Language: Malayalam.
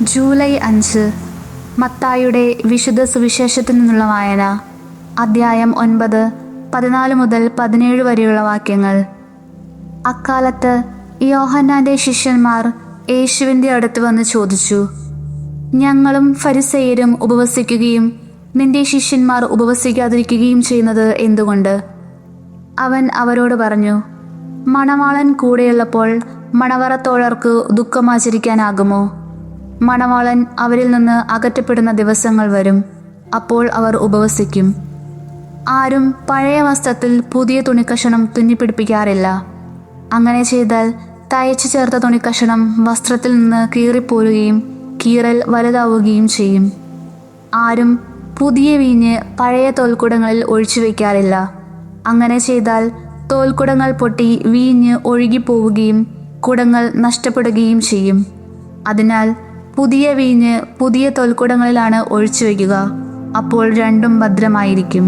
ജൂലൈ 5 മത്തായിയുടെ വിശുദ്ധ സുവിശേഷത്തിൽ നിന്നുള്ള വായന. അദ്ധ്യായം 9, 14 മുതൽ 17 വരെയുള്ള വാക്യങ്ങൾ. അക്കാലത്ത് യോഹന്നാന്റെ ശിഷ്യന്മാർ യേശുവിൻ്റെ അടുത്ത് വന്ന് ചോദിച്ചു, ഞങ്ങളും ഫരിസേയരും ഉപവസിക്കുകയും നിന്റെ ശിഷ്യന്മാർ ഉപവസിക്കാതിരിക്കുകയും ചെയ്യുന്നത് എന്തുകൊണ്ട്? അവൻ അവരോട് പറഞ്ഞു, മണവാളൻ കൂടെയുള്ളപ്പോൾ മണവറത്തോഴർക്ക് ദുഃഖമാചരിക്കാനാകുമോ? മണവാളൻ അവരിൽ നിന്ന് അകറ്റപ്പെടുന്ന ദിവസങ്ങൾ വരും, അപ്പോൾ അവർ ഉപവസിക്കും. ആരും പഴയ വസ്ത്രത്തിൽ പുതിയ തുണിക്കഷണം തുന്നിപ്പിടിപ്പിക്കാറില്ല. അങ്ങനെ ചെയ്താൽ തയ്ച്ചു ചേർത്ത തുണിക്കഷണം വസ്ത്രത്തിൽ നിന്ന് കീറിപ്പോരുകയും കീറൽ വലുതാവുകയും ചെയ്യും. ആരും പുതിയ വീഞ്ഞ് പഴയ തോൽക്കുടങ്ങളിൽ ഒഴിച്ചു വയ്ക്കാറില്ല. അങ്ങനെ ചെയ്താൽ തോൽക്കുടങ്ങൾ പൊട്ടി വീഞ്ഞ് ഒഴുകിപ്പോവുകയും കുടങ്ങൾ നഷ്ടപ്പെടുകയും ചെയ്യും. അതിനാൽ പുതിയ വീഞ്ഞ് പുതിയ തോൽക്കുടങ്ങളിലാണ് ഒഴിച്ചു വയ്ക്കുക. അപ്പോൾ രണ്ടും ഭദ്രമായിരിക്കും.